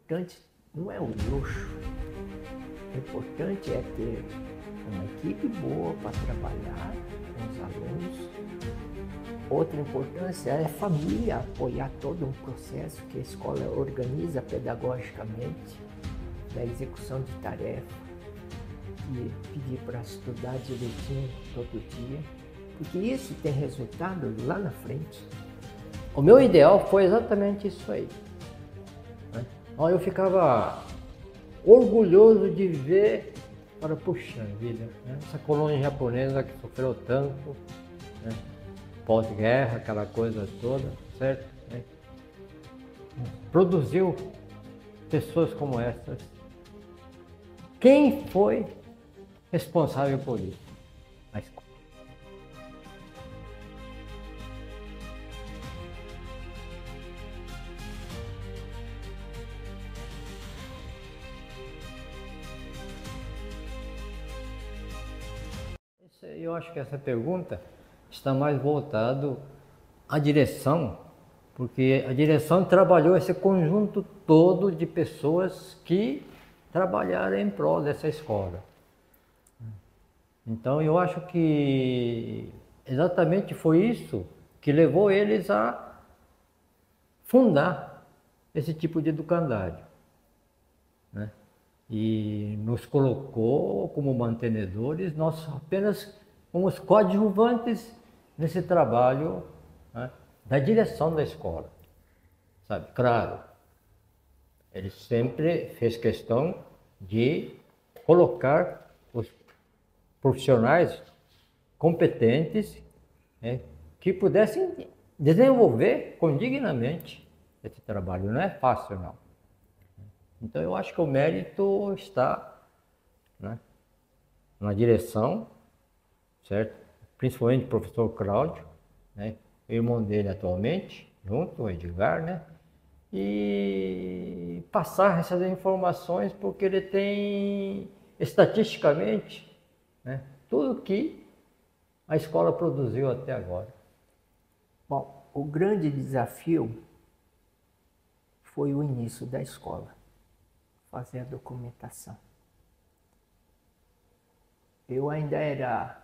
importante não é o luxo. O importante é ter uma equipe boa para trabalhar com os alunos. Outra importância é a família apoiar todo um processo que a escola organiza pedagogicamente, da execução de tarefa, e pedir para estudar direitinho todo dia, porque isso tem resultado lá na frente. O meu ideal foi exatamente isso aí, né? Eu ficava orgulhoso de ver, para puxa vida, né? Essa colônia japonesa que sofreu tanto, né? Pós-guerra, aquela coisa toda, certo? Né? Produziu pessoas como essas. Quem foi responsável por isso? A escola. Eu acho que essa pergunta está mais voltado à direção, porque a direção trabalhou esse conjunto todo de pessoas que trabalharam em prol dessa escola. Então eu acho que exatamente foi isso que levou eles a fundar esse tipo de educandário, né? E nos colocou como mantenedores, nós apenas fomos coadjuvantes nesse trabalho, né, da direção da escola, sabe? Claro, ele sempre fez questão de colocar os profissionais competentes, né, que pudessem desenvolver dignamente esse trabalho. Não é fácil, não. Então eu acho que o mérito está, né, na direção, certo? Principalmente o professor Cláudio, né, o irmão dele atualmente, junto, o Edgar, né? E passar essas informações porque ele tem estatisticamente, né, tudo que a escola produziu até agora. Bom, o grande desafio foi o início da escola, fazer a documentação. Eu ainda era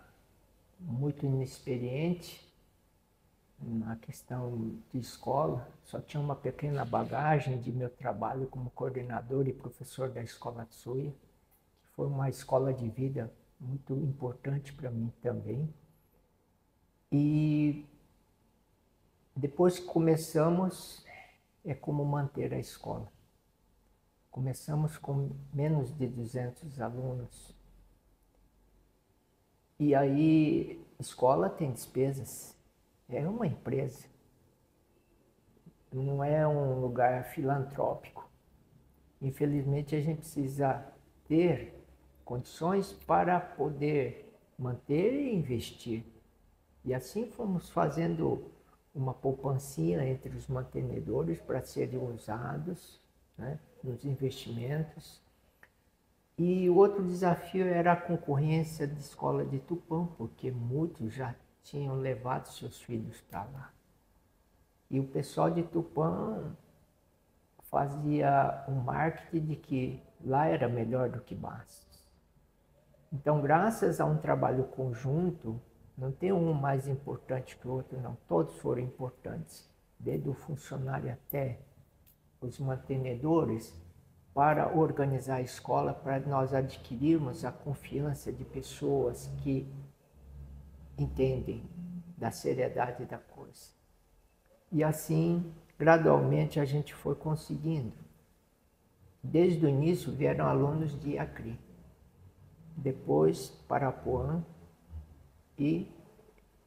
muito inexperiente na questão de escola, só tinha uma pequena bagagem de meu trabalho como coordenador e professor da Escola Tsuya, que foi uma escola de vida muito importante para mim também. E depois que começamos, é como manter a escola. Começamos com menos de 200 alunos. E aí, escola tem despesas. É uma empresa. Não é um lugar filantrópico. Infelizmente, a gente precisa ter condições para poder manter e investir. E assim fomos fazendo uma poupancinha entre os mantenedores para serem usados, né, nos investimentos. E o outro desafio era a concorrência de escola de Tupã, porque muitos já tinham levado seus filhos para lá. E o pessoal de Tupã fazia um marketing de que lá era melhor do que Bastos. Então, graças a um trabalho conjunto, não tem um mais importante que o outro, não. Todos foram importantes, desde o funcionário até os mantenedores, para organizar a escola, para nós adquirirmos a confiança de pessoas que entendem da seriedade da coisa. E assim, gradualmente, a gente foi conseguindo. Desde o início vieram alunos de Acre, depois Parapuã e,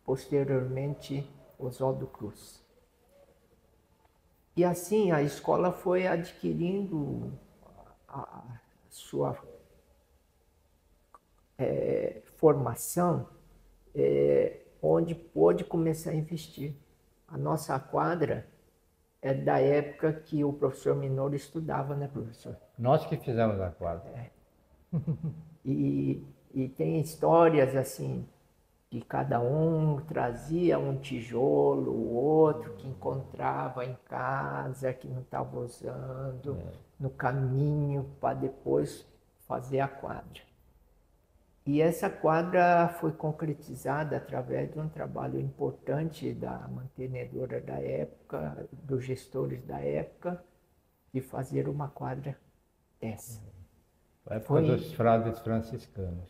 posteriormente, Oswaldo Cruz. E assim a escola foi adquirindo a sua formação, onde pôde começar a investir. A nossa quadra é da época que o professor Minoro estudava, né, professor? Nós que fizemos a quadra. E tem histórias assim, que cada um trazia um tijolo, o outro que encontrava em casa, que não estava usando. no caminho para depois fazer a quadra. E essa quadra foi concretizada através de um trabalho importante da mantenedora da época, dos gestores da época, de fazer uma quadra dessa. Foi dos frades franciscanos.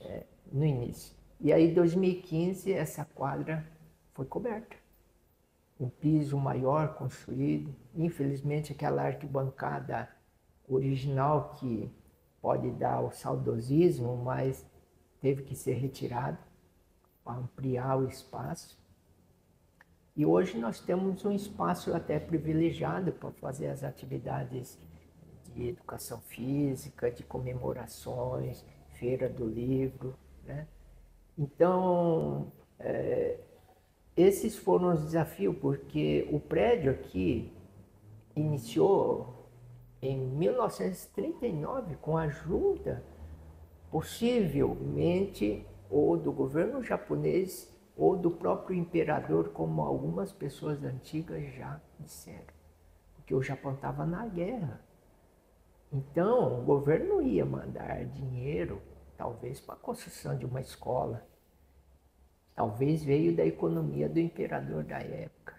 No início. E aí, em 2015, essa quadra foi coberta. Um piso maior construído. Infelizmente, aquela arquibancada original que pode dar o saudosismo, mas teve que ser retirado para ampliar o espaço. E hoje nós temos um espaço até privilegiado para fazer as atividades de educação física, de comemorações, feira do livro, né? Então, esses foram os desafios, porque o prédio aqui iniciou em 1939 com a ajuda, possivelmente, ou do governo japonês ou do próprio imperador, como algumas pessoas antigas já disseram, porque o Japão estava na guerra. Então, o governo não ia mandar dinheiro, talvez, para a construção de uma escola. Talvez veio da economia do imperador da época,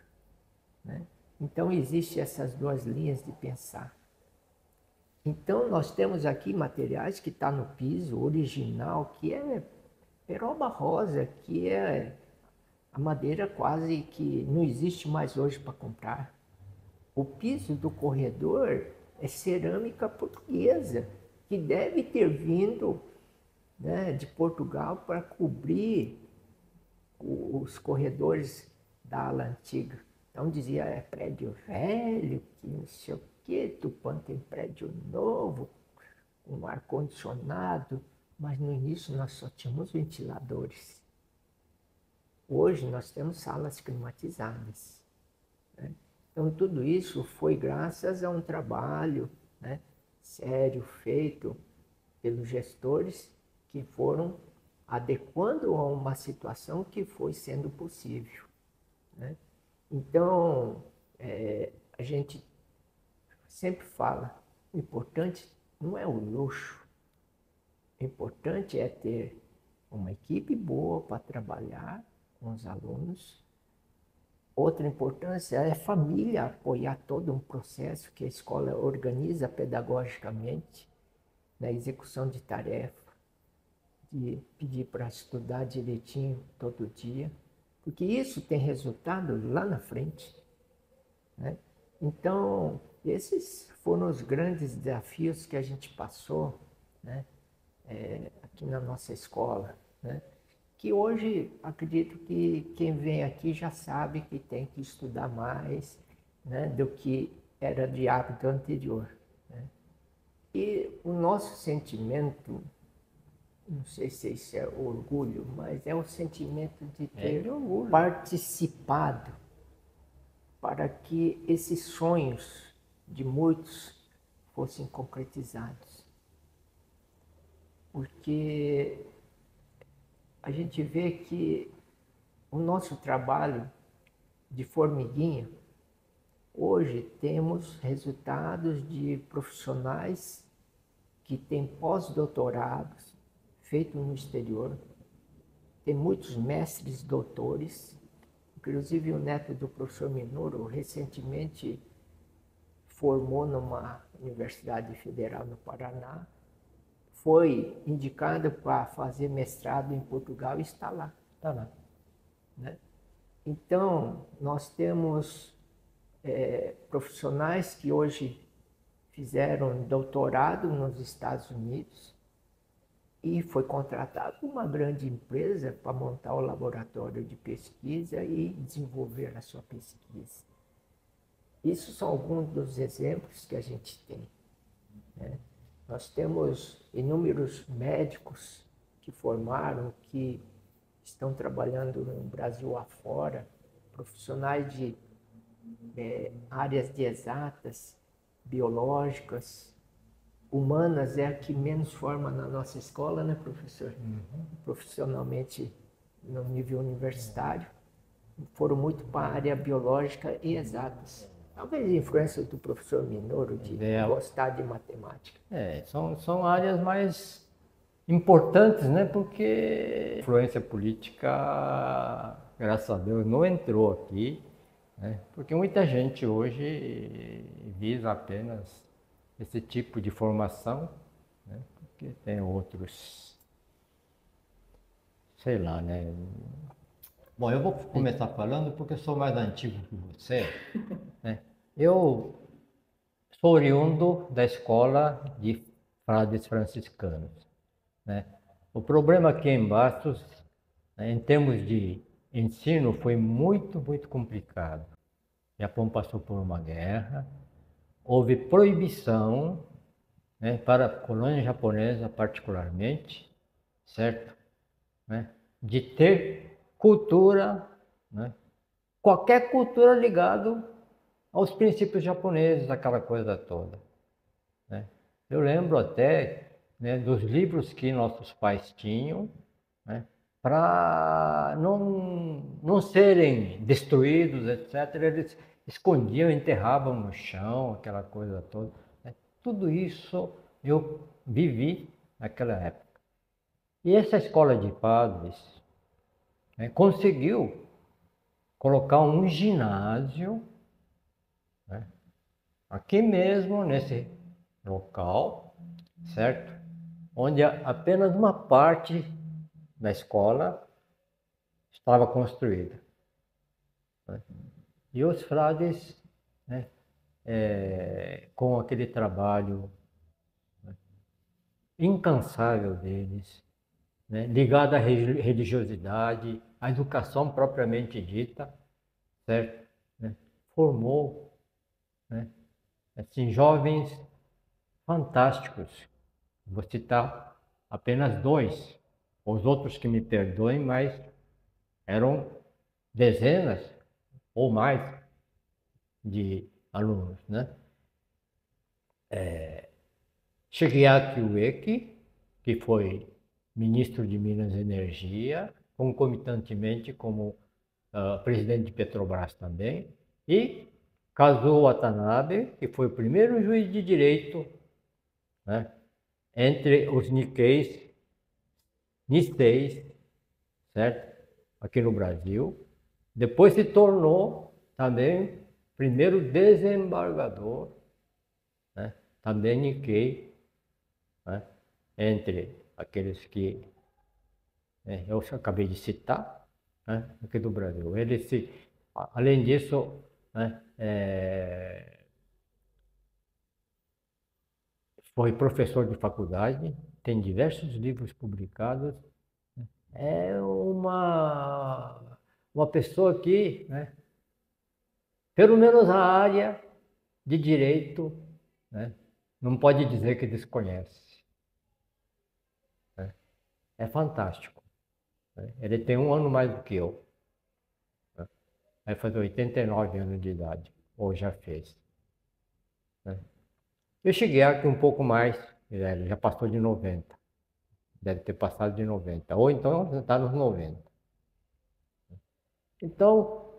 né? Então, existem essas duas linhas de pensar. Então, nós temos aqui materiais que estão no piso original, que é peroba rosa, que é a madeira quase que não existe mais hoje para comprar. O piso do corredor é cerâmica portuguesa, que deve ter vindo, né, de Portugal para cobrir os corredores da ala antiga. Então dizia, é prédio velho, que não sei o quê, Tupã tem prédio novo, com ar-condicionado, mas no início nós só tínhamos ventiladores. Hoje nós temos salas climatizadas, né? Então tudo isso foi graças a um trabalho, né, sério feito pelos gestores que foram adequando a uma situação que foi sendo possível, né? Então, a gente sempre fala, o importante não é o luxo, o importante é ter uma equipe boa para trabalhar com os alunos. Outra importância é a família apoiar todo um processo que a escola organiza pedagogicamente, na execução de tarefa, de pedir para estudar direitinho todo dia, porque isso tem resultado lá na frente, né? Então, esses foram os grandes desafios que a gente passou, né, aqui na nossa escola, né? Que hoje acredito que quem vem aqui já sabe que tem que estudar mais, né, do que era de hábito anterior, né? E o nosso sentimento, não sei se isso é orgulho, mas é o sentimento de ter participado para que esses sonhos de muitos fossem concretizados. Porque a gente vê que o nosso trabalho de formiguinha, hoje temos resultados de profissionais que têm pós-doutorados feitos no exterior, tem muitos mestres doutores, inclusive o neto do professor Minuro recentemente formou numa universidade federal no Paraná, foi indicado para fazer mestrado em Portugal e está lá, né? Então, nós temos profissionais que hoje fizeram doutorado nos Estados Unidos e foi contratado uma grande empresa para montar o laboratório de pesquisa e desenvolver a sua pesquisa. Isso são alguns dos exemplos que a gente tem, né? Nós temos inúmeros médicos que formaram, que estão trabalhando no Brasil afora, profissionais de áreas de exatas, biológicas, humanas é a que menos forma na nossa escola, né, professor? Profissionalmente, no nível universitário, foram muito para a área biológica e exatas. Talvez a influência do professor Minoro de gostar de matemática. São áreas mais importantes, né? Porque a influência política, graças a Deus, não entrou aqui, né? Porque muita gente hoje visa apenas esse tipo de formação, né? Porque tem outros, sei lá, né? Bom, eu vou começar falando porque eu sou mais antigo que você, né? Eu sou oriundo da escola de frades franciscanos, né? O problema aqui em Bastos, né, em termos de ensino, foi muito, muito complicado. O Japão passou por uma guerra, houve proibição, né, para a colônia japonesa particularmente, certo? Né, de ter cultura, né, qualquer cultura ligada aos princípios japoneses, aquela coisa toda, né? Eu lembro até, né, dos livros que nossos pais tinham, né, para não serem destruídos, etc. Eles escondiam, enterravam no chão, aquela coisa toda, né? Tudo isso eu vivi naquela época. E essa escola de padres, né, conseguiu colocar um ginásio, né, aqui mesmo nesse local, certo? Onde apenas uma parte da escola estava construída, né? E os frades, né, com aquele trabalho, né, incansável deles, né, ligado à religiosidade, à educação propriamente dita, certo? Né, formou, né, assim, jovens fantásticos. Vou citar apenas dois, os outros que me perdoem, mas eram dezenas ou mais de alunos, né? Shigeaki Ueki, que foi ministro de Minas e Energia, concomitantemente como presidente de Petrobras também, e Kazuo Watanabe, que foi o primeiro juiz de direito, né, entre os Nisseis, certo? Aqui no Brasil. Depois se tornou também primeiro desembargador, né? Também Nikkei, né? Entre aqueles que, né, eu acabei de citar, né, aqui do Brasil. Ele além disso, né, foi professor de faculdade, tem diversos livros publicados. É uma pessoa que, né, pelo menos a área de direito, né, não pode dizer que desconhece, né? É fantástico, né? Ele tem um ano mais do que eu, né? Vai fazer 89 anos de idade, ou já fez, né? Eu cheguei aqui um pouco mais, ele já passou de 90, deve ter passado de 90, ou então está nos 90. Então,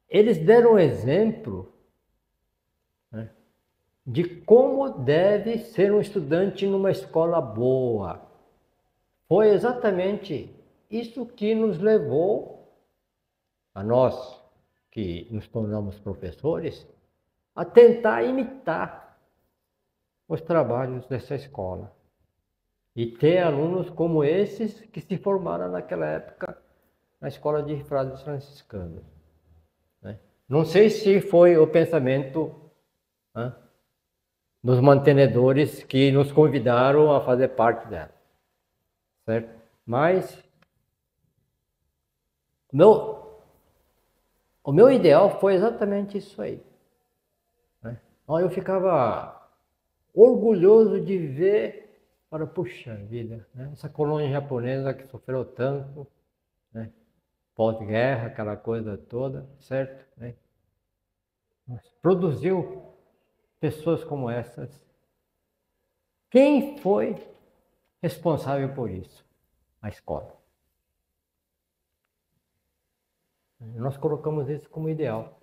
eles deram exemplo, né, de como deve ser um estudante numa escola boa. Foi exatamente isso que nos levou, a nós que nos tornamos professores, a tentar imitar os trabalhos dessa escola e ter alunos como esses que se formaram naquela época na escola de frades franciscanos, né? Não sei se foi o pensamento, né, dos mantenedores que nos convidaram a fazer parte dela, certo? Mas o meu ideal foi exatamente isso aí, né? Então, eu ficava orgulhoso de ver, para puxa vida, né, essa colônia japonesa que sofreu tanto, né, pós-guerra, aquela coisa toda, certo? Né? Produziu pessoas como essas. Quem foi responsável por isso? A escola. Nós colocamos isso como ideal,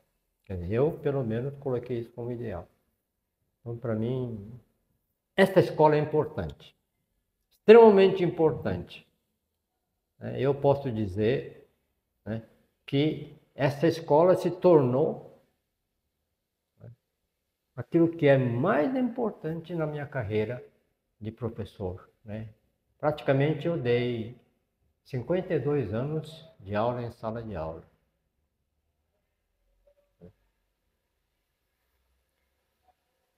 Quer dizer, eu, pelo menos, coloquei isso como ideal. Então, para mim, esta escola é importante, extremamente importante. Eu posso dizer, né, que essa escola se tornou, né, aquilo que é mais importante na minha carreira de professor, né? Praticamente eu dei 52 anos de aula em sala de aula.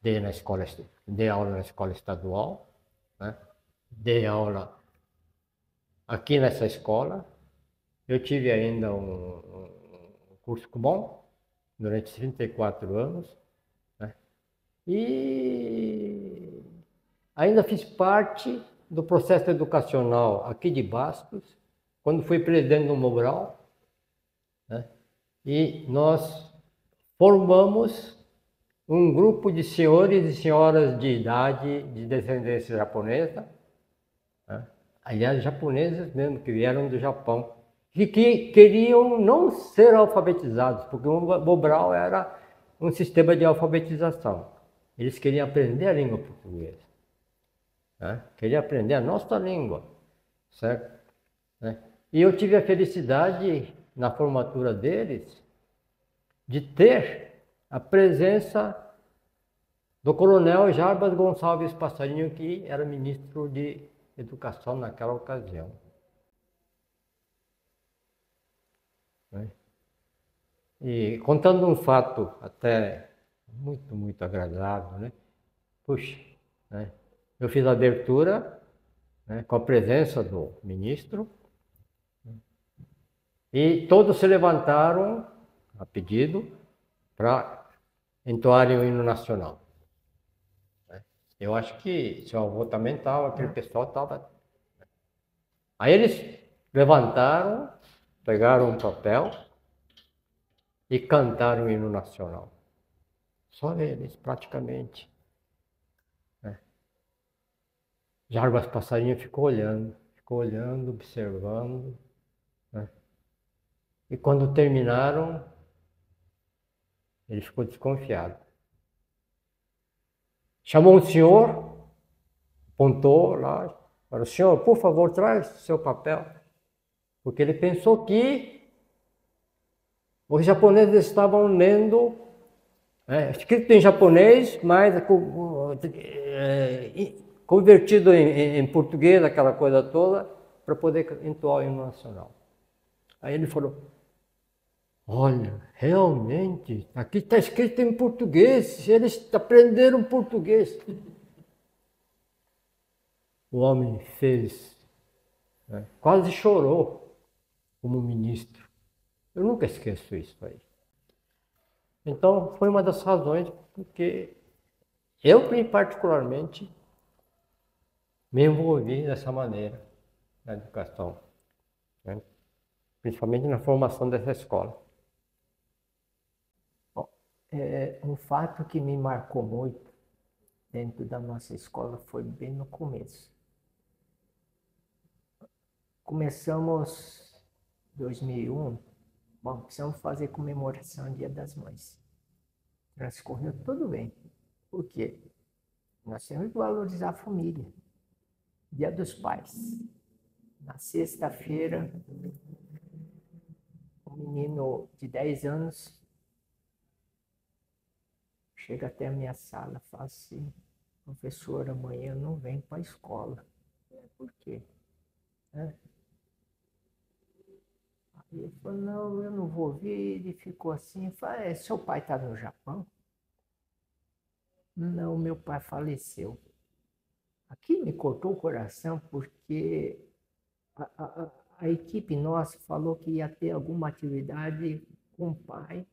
Dei aula na escola estadual, né? Dei aula aqui nessa escola. Eu tive ainda um curso bom durante 34 anos, né? E ainda fiz parte do processo educacional aqui de Bastos, quando fui presidente do Mobral, né? E nós formamos um grupo de senhores e senhoras de idade de descendência japonesa, né? Aliás, japoneses mesmo, que vieram do Japão, que queriam não ser alfabetizados, porque o Mobral era um sistema de alfabetização. Eles queriam aprender a língua portuguesa, né? Queriam aprender a nossa língua, certo? Né? E eu tive a felicidade, na formatura deles, de ter a presença do coronel Jarbas Gonçalves Passarinho, que era ministro de Educação naquela ocasião. Né? E contando um fato até muito agradável, né? Puxa, né? Eu fiz a abertura, né, com a presença do ministro, e todos se levantaram a pedido para entoarem o hino nacional. Eu acho que seu avô também estava, aquele pessoal estava. Aí eles levantaram, pegaram um papel e cantaram o hino nacional. Só eles, praticamente. Jarbas Passarinho ficou olhando, observando, né? E quando terminaram, ele ficou desconfiado. Chamou um senhor, apontou lá, para o senhor, por favor, traz seu papel. Porque ele pensou que os japoneses estavam lendo, escrito em japonês, mas convertido em português, aquela coisa toda, para poder entoar o hino nacional. Aí ele falou, olha, realmente, aqui está escrito em português, eles aprenderam português. O homem fez, né, quase chorou como ministro. Eu nunca esqueço isso aí. Então, foi uma das razões porque eu, particularmente, me envolvi dessa maneira na educação, né? Principalmente na formação dessa escola. Bom, um fato que me marcou muito dentro da nossa escola foi bem no começo. Começamos em 2001, bom, precisamos fazer comemoração do Dia das Mães. Transcorreu tudo bem. Por quê? Nós temos que valorizar a família. Dia dos Pais. Na sexta-feira, um menino de 10 anos chega até a minha sala e fala assim, professor, amanhã eu não venho para a escola. Por quê? Aí ele falou, não, eu não vou vir. Ele ficou assim, falei, seu pai está no Japão? Não, meu pai faleceu. Aqui me cortou o coração porque a equipe nossa falou que ia ter alguma atividade com o pai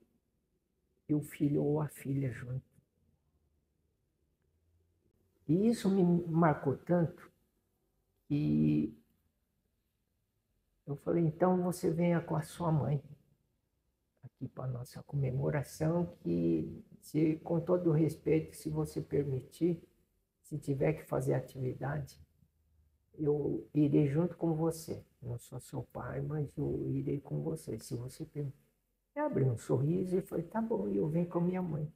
e o filho ou a filha junto. E isso me marcou tanto que eu falei, então você venha com a sua mãe aqui para a nossa comemoração, que se, com todo o respeito, se você permitir, se tiver que fazer atividade, eu irei junto com você. Não sou seu pai, mas eu irei com você, se você permitir. Eu abri um sorriso e falei, tá bom, eu venho com a minha mãe.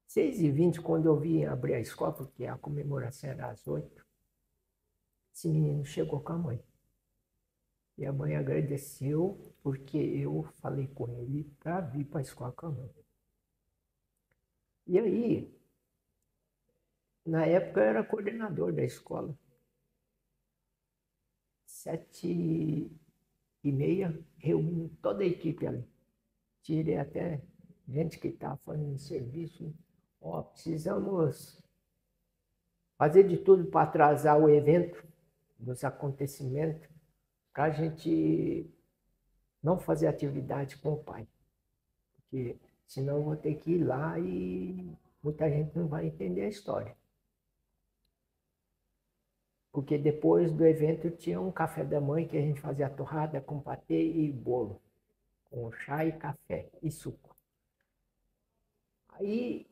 6h20, quando eu vim abrir a escola, porque a comemoração era às 8h, esse menino chegou com a mãe. E a mãe agradeceu porque eu falei com ele para vir para a escola com a mãe. E aí, na época eu era coordenador da escola. 7h30, reuni toda a equipe ali. Tirei até gente que estava fazendo serviço. Ó, precisamos fazer de tudo para atrasar o evento, dos acontecimentos, para a gente não fazer atividade com o pai. Porque senão eu vou ter que ir lá e muita gente não vai entender a história. Porque depois do evento tinha um café da manhã que a gente fazia torrada com patê e bolo, com chá e café e suco. Aí,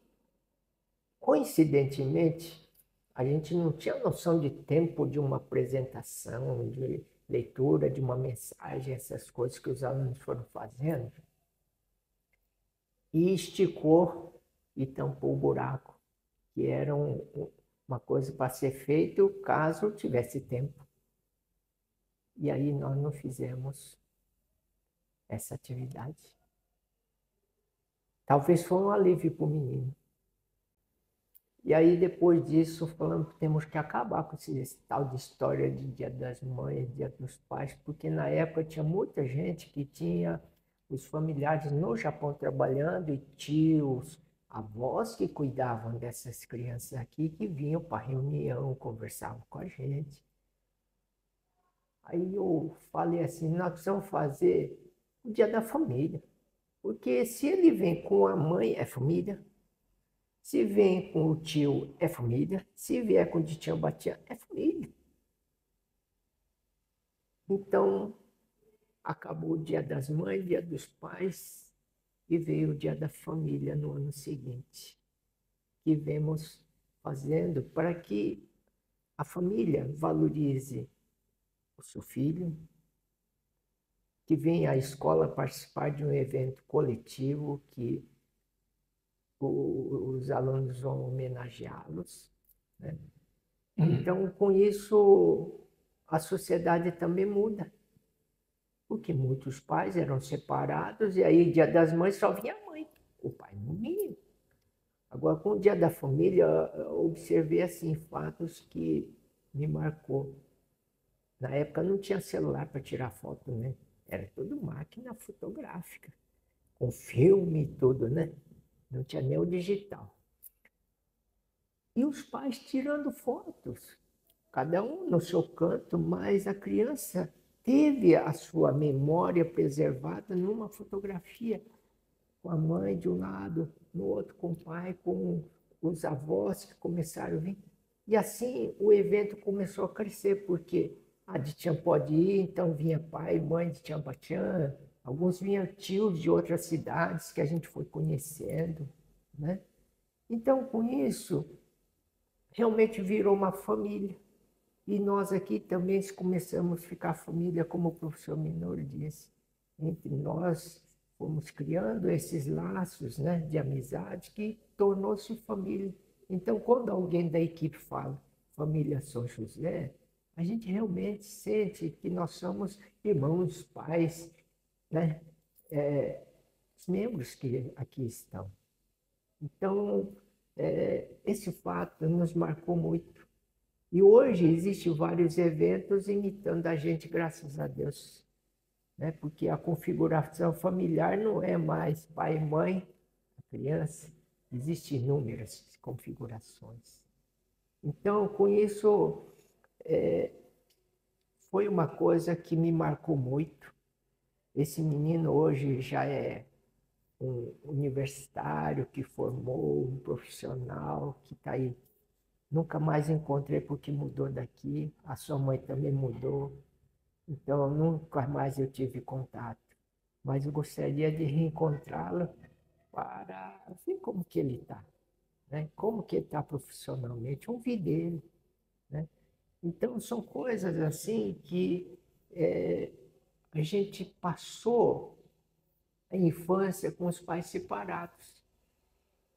coincidentemente, a gente não tinha noção de tempo de uma apresentação, de leitura de uma mensagem, essas coisas que os alunos foram fazendo. E esticou e tampou o buraco, que era uma coisa para ser feito caso tivesse tempo. E aí nós não fizemos essa atividade. Talvez foi um alívio para o menino. E aí depois disso falamos que temos que acabar com esse tal de história de Dia das Mães, Dia dos Pais, porque na época tinha muita gente que tinha os familiares no Japão trabalhando e tios, avós que cuidavam dessas crianças aqui, que vinham para reunião, conversavam com a gente. Aí eu falei assim, nós precisamos fazer o Dia da Família, porque se ele vem com a mãe, é família. Se vem com o tio, é família. Se vier com o de tio Batia, é família. Então, acabou o Dia das Mães, Dia dos Pais, e veio o Dia da Família no ano seguinte, que vemos fazendo para que a família valorize o seu filho, que venha à escola participar de um evento coletivo que os alunos vão homenageá-los, né? Então, com isso, a sociedade também muda, porque muitos pais eram separados e aí, Dia das Mães, só vinha a mãe, o pai não vinha. Agora, com o Dia da Família, eu observei assim fatos que me marcou. Na época não tinha celular para tirar foto, né? Era tudo máquina fotográfica, com filme e tudo, né? Não tinha nem o digital. E os pais tirando fotos, cada um no seu canto, mas a criança teve a sua memória preservada numa fotografia, com a mãe de um lado, no outro com o pai, com os avós que começaram a vir. E assim o evento começou a crescer, porque a de Tian pode ir, então vinha pai, mãe de Tian Batian, alguns vinham tios de outras cidades que a gente foi conhecendo, né? Então, com isso, realmente virou uma família. E nós aqui também começamos a ficar família, como o professor Minor disse. Entre nós fomos criando esses laços, né, de amizade que tornou-se família. Então, quando alguém da equipe fala família São José, a gente realmente sente que nós somos irmãos, pais, né, os membros que aqui estão. Então, esse fato nos marcou muito. E hoje existem vários eventos imitando a gente, graças a Deus, né? Porque a configuração familiar não é mais pai e mãe, a criança, existem inúmeras configurações. Então, com isso, foi uma coisa que me marcou muito. Esse menino hoje já é um universitário que formou, um profissional que está aí. Nunca mais encontrei porque mudou daqui, a sua mãe também mudou, então nunca mais eu tive contato. Mas eu gostaria de reencontrá-lo para ver como que ele está, né? Como que ele está profissionalmente, ouvir dele, né? Então são coisas assim que a gente passou a infância com os pais separados.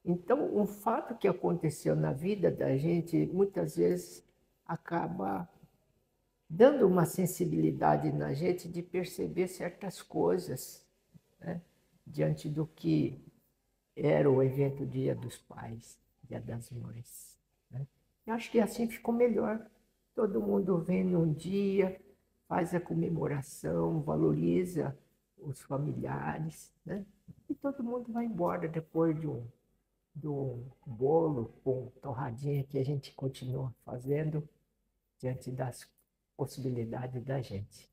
Então, um fato que aconteceu na vida da gente, muitas vezes acaba dando uma sensibilidade na gente de perceber certas coisas, né? Diante do que era o evento Dia dos Pais, Dia das Mães, né? Eu acho que assim ficou melhor. Todo mundo vem num dia, faz a comemoração, valoriza os familiares, né? E todo mundo vai embora depois do bolo com torradinha que a gente continua fazendo diante das possibilidades da gente.